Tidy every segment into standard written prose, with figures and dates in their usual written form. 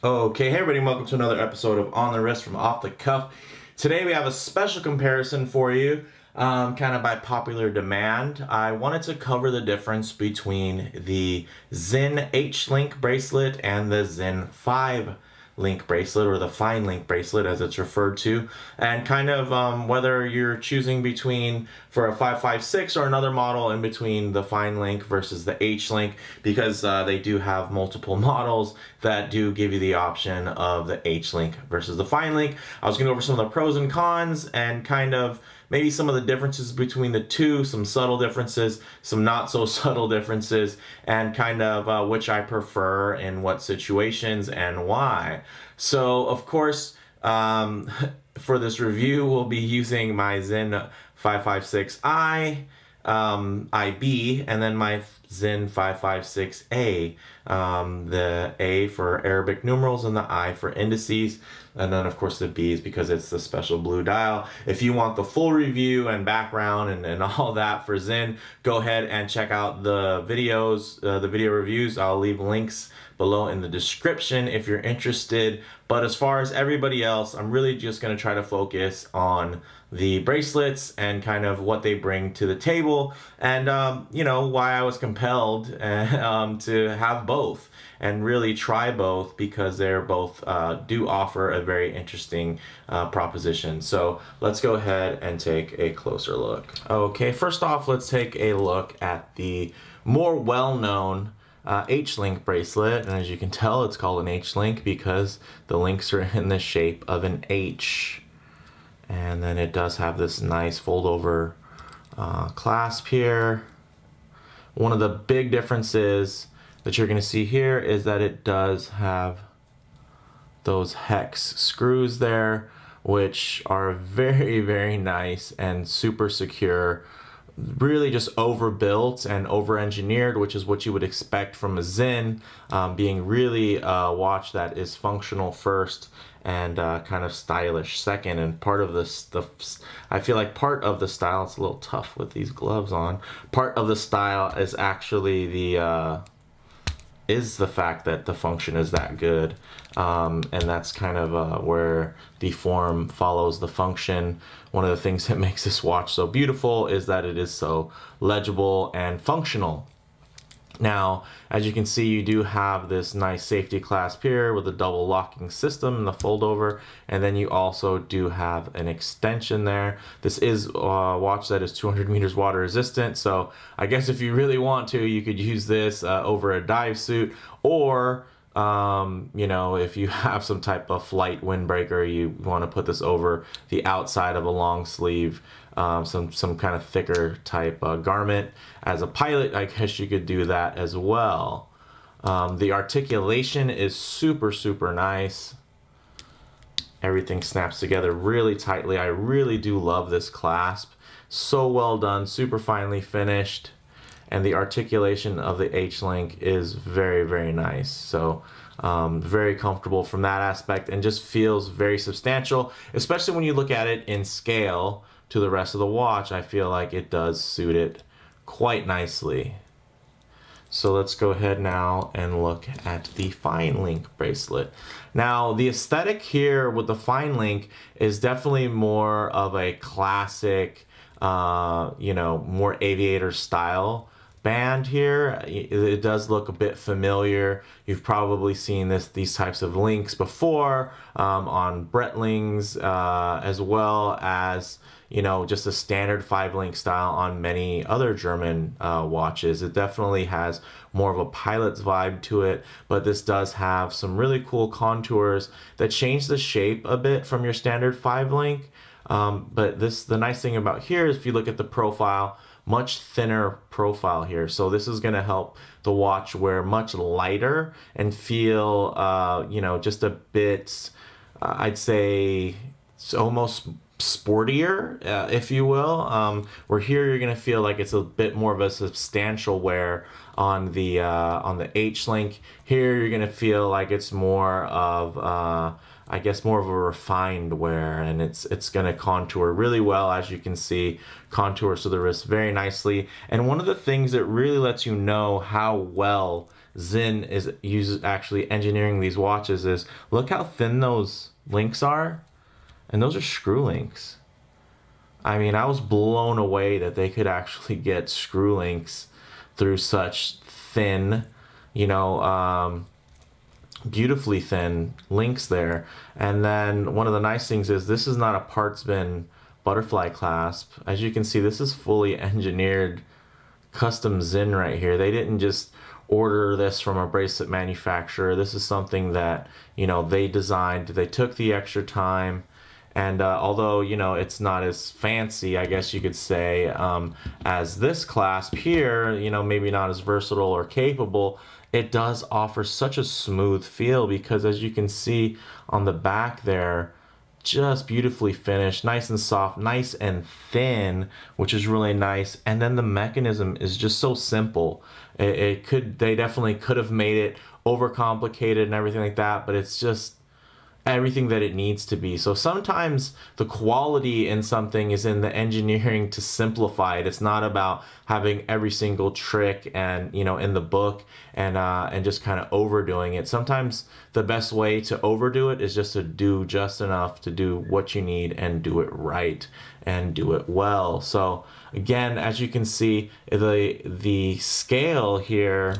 Okay, hey everybody, welcome to another episode of On the Wrist from Off the Cuff. Today we have a special comparison for you, kind of by popular demand. I wanted to cover the difference between the Sinn H-Link bracelet and the Sinn 5 link bracelet, or the fine link bracelet as it's referred to, and kind of whether you're choosing between for a 556 or another model in between the fine link versus the H link, because they do have multiple models that do give you the option of the H link versus the fine link. I was going to go over some of the pros and cons and kind of maybe some of the differences between the two, some subtle differences, some not so subtle differences, and kind of which I prefer in what situations and why. So, of course, for this review, we'll be using my Sinn 556i, IB, and then my Sinn 556A, the A for Arabic numerals and the I for indices, and then of course the B is because it's the special blue dial. If you want the full review and background and all that for Sinn, go ahead and check out the videos, the video reviews. I'll leave links below in the description if you're interested. But as far as everybody else, I'm really just going to try to focus on the bracelets and kind of what they bring to the table, and you know, why I was compelled to have both and really try both, because they're both do offer a very interesting proposition. So let's go ahead and take a closer look. Okay, first off, let's take a look at the more well-known H-link bracelet, and as you can tell, it's called an H-link because the links are in the shape of an H. And then it does have this nice fold-over clasp here. One of the big differences that you're going to see here is that it does have those hex screws there, which are very, very nice and super secure. Really just overbuilt and over-engineered, which is what you would expect from a Sinn, being really a watch that is functional first and kind of stylish second. And part of this, I feel like part of the style, it's a little tough with these gloves on, part of the style is actually the fact that the function is that good, and that's kind of where the form follows the function. One of the things that makes this watch so beautiful is that it is so legible and functional. Now, as you can see, you do have this nice safety clasp here with a double locking system and the fold over, and then you also do have an extension there. This is a watch that is 200 meters water resistant, so I guess if you really want to, you could use this over a dive suit, or you know, if you have some type of flight windbreaker, you want to put this over the outside of a long sleeve, some kind of thicker type garment. As a pilot, I guess you could do that as well. The articulation is super, super nice. Everything snaps together really tightly. I really do love this clasp. So well done, super finely finished. And the articulation of the H-link is very, very nice. So very comfortable from that aspect, and just feels very substantial, especially when you look at it in scale to the rest of the watch. I feel like it does suit it quite nicely. So let's go ahead now and look at the fine link bracelet. Now, the aesthetic here with the fine link is definitely more of a classic, you know, more aviator style band here. It does look a bit familiar. You've probably seen these types of links before on Breitlings, as well as, you know, just a standard 5-link style on many other German watches. It definitely has more of a pilot's vibe to it, but this does have some really cool contours that change the shape a bit from your standard 5-link. But the nice thing about here is if you look at the profile, much thinner profile here. So this is going to help the watch wear much lighter and feel, you know, just a bit, I'd say, it's almost sportier, if you will. Where here you're going to feel like it's a bit more of a substantial wear on the H-link. Here you're going to feel like it's more of I guess more of a refined wear, and it's going to contour really well, as you can see, contours to the wrist very nicely. And one of the things that really lets you know how well Sinn uses actually engineering these watches is look how thin those links are, and those are screw links. I mean, I was blown away that they could actually get screw links through such thin, you know, beautifully thin links there. And then one of the nice things is this is not a parts bin butterfly clasp. As you can see, this is fully engineered custom Sinn right here. They didn't just order this from a bracelet manufacturer. This is something that, you know, they designed. They took the extra time. And although, you know, it's not as fancy, I guess you could say, as this clasp here, you know, maybe not as versatile or capable, it does offer such a smooth feel because, as you can see on the back there, just beautifully finished, nice and soft, nice and thin, which is really nice. And then the mechanism is just so simple. They definitely could have made it overcomplicated and everything like that, but it's just everything that it needs to be. So sometimes the quality in something is in the engineering to simplify it. It's not about having every single trick and, you know, in the book and just kind of overdoing it. Sometimes the best way to overdo it is just to do just enough to do what you need and do it right and do it well. So again, as you can see, the scale here,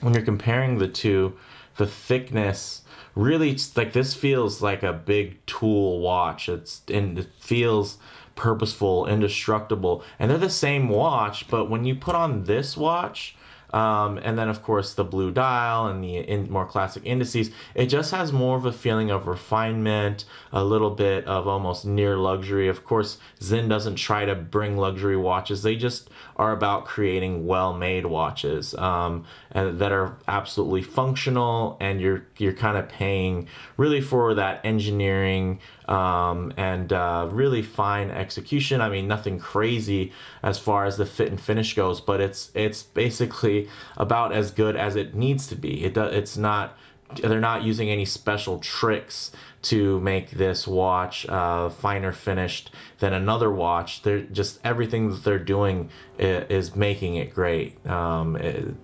when you're comparing the two, the thickness, really, like, this feels like a big tool watch. And it feels purposeful, indestructible, and they're the same watch. But when you put on this watch, and then of course the blue dial and the more classic indices, it just has more of a feeling of refinement, a little bit of almost near luxury. Of course, Sinn doesn't try to bring luxury watches. They just are about creating well-made watches, and that are absolutely functional, and you're kind of paying really for that engineering and really fine execution. I mean, nothing crazy as far as the fit and finish goes, but it's basically about as good as it needs to be. It's not, they're not using any special tricks to make this watch finer finished than another watch. They're just, everything that they're doing is making it great.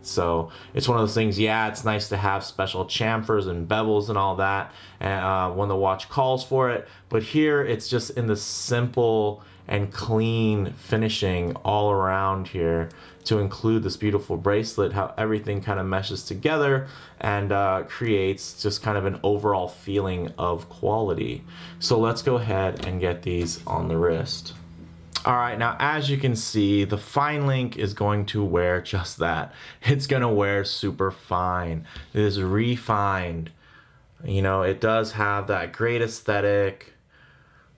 So it's one of those things, yeah, it's nice to have special chamfers and bevels and all that when the watch calls for it, but here it's just in the simple and clean finishing all around here, to include this beautiful bracelet, how everything kind of meshes together and creates just kind of an overall feeling of quality. So let's go ahead and get these on the wrist. All right, now as you can see, the fine link is going to wear just that. It's gonna wear super fine. It is refined. You know, it does have that great aesthetic,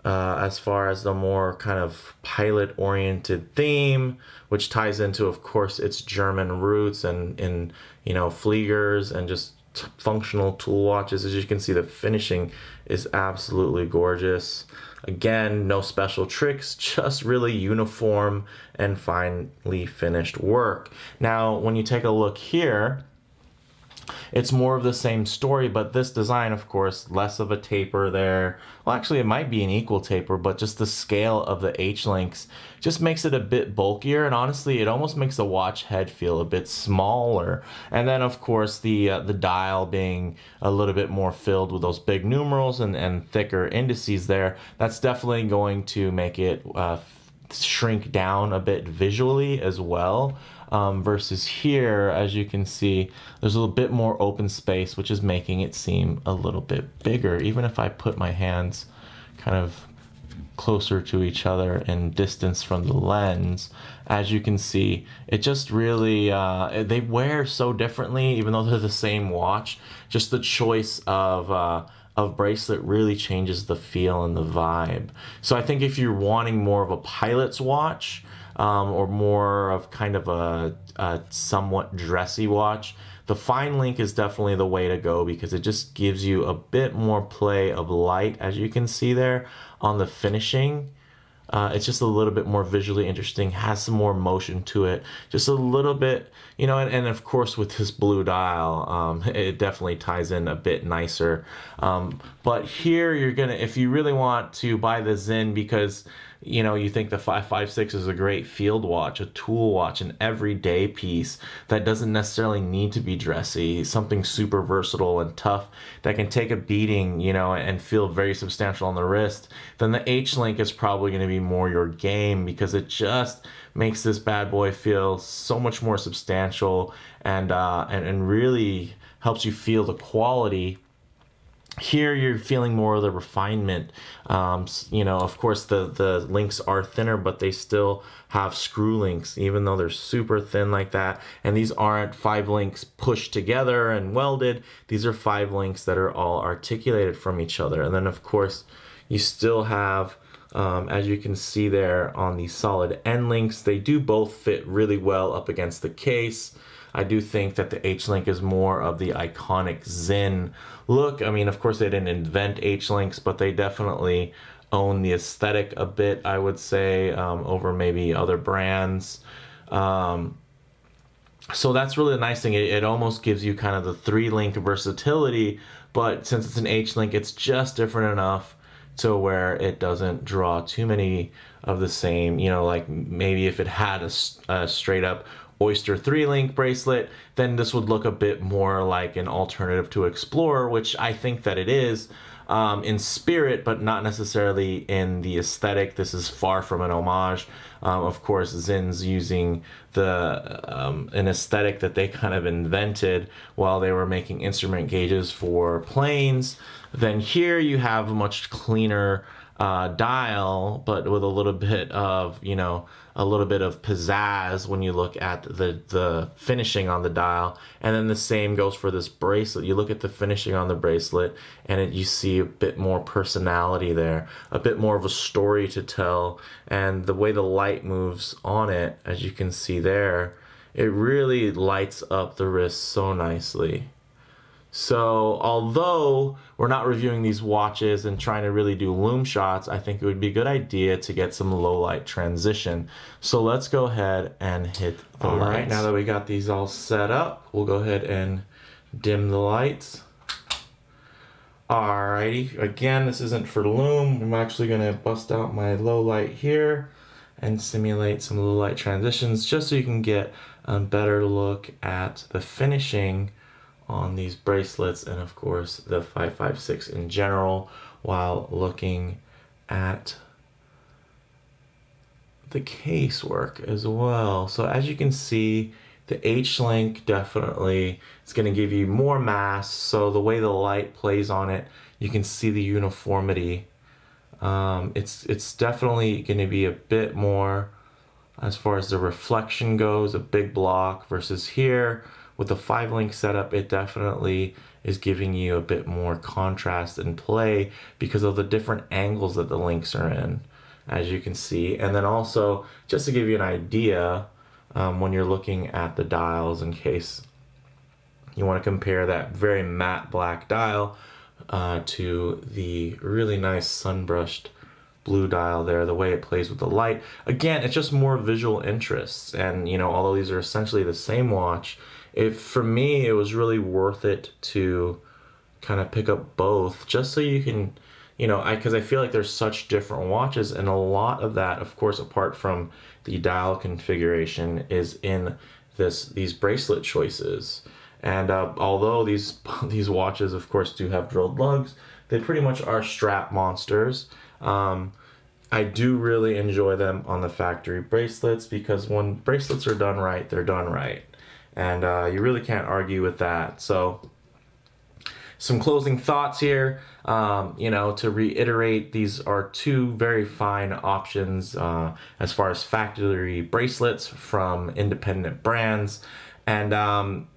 as far as the more kind of pilot-oriented theme, which ties into, of course, its German roots and in, you know, Fliegers and just functional tool watches. As you can see, the finishing is absolutely gorgeous. Again, no special tricks, just really uniform and finely finished work. Now, when you take a look here, it's more of the same story, but this design, of course, less of a taper there. Well, actually, it might be an equal taper, but just the scale of the H-links just makes it a bit bulkier, and honestly, it almost makes the watch head feel a bit smaller. And then, of course, the dial being a little bit more filled with those big numerals and thicker indices there, that's definitely going to make it shrink down a bit visually as well. Versus here, as you can see, there's a little bit more open space, which is making it seem a little bit bigger. Even if I put my hands kind of closer to each other in distance from the lens, as you can see, it just really, they wear so differently, even though they're the same watch. Just the choice of bracelet really changes the feel and the vibe. So I think if you're wanting more of a pilot's watch, or more of kind of a somewhat dressy watch, the fine link is definitely the way to go, because it just gives you a bit more play of light, as you can see there on the finishing. It's just a little bit more visually interesting, has some more motion to it, just a little bit, you know, and of course with this blue dial, it definitely ties in a bit nicer. But here you're gonna, if you really want to buy the Sinn because, you know, you think the 556 is a great field watch, a tool watch, an everyday piece that doesn't necessarily need to be dressy, something super versatile and tough that can take a beating, you know, and feel very substantial on the wrist, then the H-Link is probably going to be more your game because it just makes this bad boy feel so much more substantial and really helps you feel the quality. Here you're feeling more of the refinement. You know, of course the links are thinner, but they still have screw links, even though they're super thin like that. And these aren't 5 links pushed together and welded. These are 5 links that are all articulated from each other. And then of course you still have, as you can see there on the solid end links, they do both fit really well up against the case. I do think that the H-Link is more of the iconic Sinn look. I mean, of course, they didn't invent H-Links, but they definitely own the aesthetic a bit, I would say, over maybe other brands. So that's really the nice thing. It almost gives you kind of the 3-link versatility, but since it's an H-Link, it's just different enough to where it doesn't draw too many of the same, you know, like maybe if it had a straight up Oyster 3-link bracelet, then this would look a bit more like an alternative to Explorer, which I think that it is in spirit, but not necessarily in the aesthetic. This is far from an homage. Of course, Sinn's using an aesthetic that they kind of invented while they were making instrument gauges for planes. Then here you have a much cleaner dial, but with a little bit of, you know, a little bit of pizzazz when you look at the finishing on the dial. And then the same goes for this bracelet. You look at the finishing on the bracelet and you see a bit more personality there, a bit more of a story to tell. And the way the light moves on it, as you can see there, it really lights up the wrist so nicely. So although we're not reviewing these watches and trying to really do lume shots, I think it would be a good idea to get some low light transition. So let's go ahead and hit the lights. All right, now that we got these all set up, we'll go ahead and dim the lights. Alrighty, again, this isn't for lume. I'm actually gonna bust out my low light here and simulate some low light transitions just so you can get a better look at the finishing on these bracelets and of course the 556 in general while looking at the case work as well. So as you can see, the H-Link definitely is going to give you more mass, so the way the light plays on it, you can see the uniformity. It's definitely going to be a bit more, as far as the reflection goes, a big block versus here with the 5-link setup. It definitely is giving you a bit more contrast and play because of the different angles that the links are in, as you can see. And then also, just to give you an idea, when you're looking at the dials, in case you want to compare that very matte black dial to the really nice sunbrushed blue dial there, the way it plays with the light. Again, it's just more visual interests. And, you know, although these are essentially the same watch, for me, it was really worth it to kind of pick up both just so you can, you know, because I feel like there's such different watches, and a lot of that, of course, apart from the dial configuration, is in these bracelet choices. And although these watches, of course, do have drilled lugs, they pretty much are strap monsters. I do really enjoy them on the factory bracelets because when bracelets are done right, they're done right. And you really can't argue with that. So some closing thoughts here. You know, to reiterate, these are two very fine options as far as factory bracelets from independent brands. And,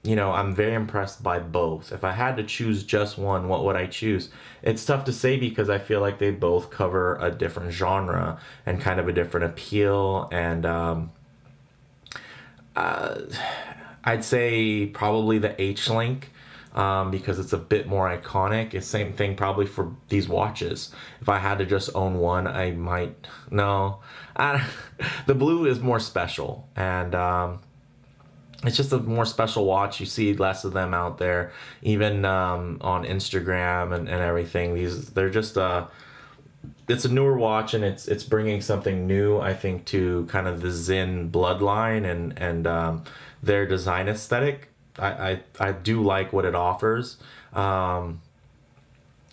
you know, I'm very impressed by both. If I had to choose just one, what would I choose? It's tough to say because I feel like they both cover a different genre and kind of a different appeal. And I'd say probably the H-Link because it's a bit more iconic. It's same thing probably for these watches. If I had to just own one, I might, no. The blue is more special, and it's just a more special watch. You see less of them out there, even on Instagram and everything. They're just it's a newer watch, and it's bringing something new, I think, to kind of the Sinn bloodline and their design aesthetic. I do like what it offers. And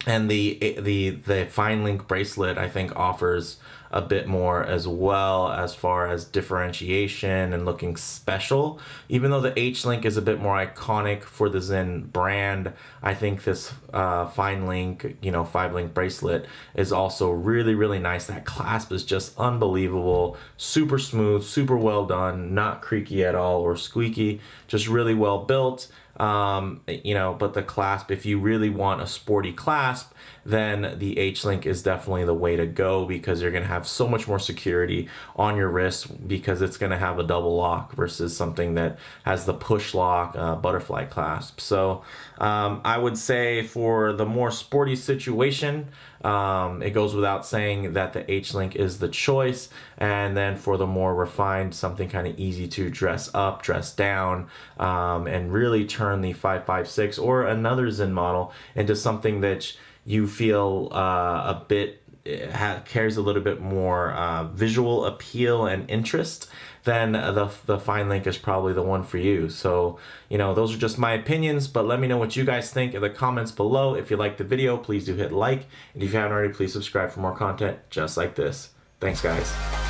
the fine link bracelet, I think, offers a bit more as well, as far as differentiation and looking special. Even though the H-link is a bit more iconic for the Sinn brand, I think this fine link, 5-link bracelet is also really, really nice. That clasp is just unbelievable. Super smooth, super well done, not creaky at all or squeaky, just really well built. But the clasp, if you really want a sporty clasp, then the H-link is definitely the way to go, because you're going to have so much more security on your wrist, because it's going to have a double lock versus something that has the push lock butterfly clasp. So I would say for the more sporty situation, it goes without saying that the H-link is the choice. And then for the more refined, something kind of easy to dress up, dress down, and really turn the 556 or another Sinn model into something that you feel carries a little bit more visual appeal and interest, then the fine link is probably the one for you. So, those are just my opinions, but let me know what you guys think in the comments below. If you liked the video, please do hit like, and if you haven't already, please subscribe for more content just like this. Thanks, guys.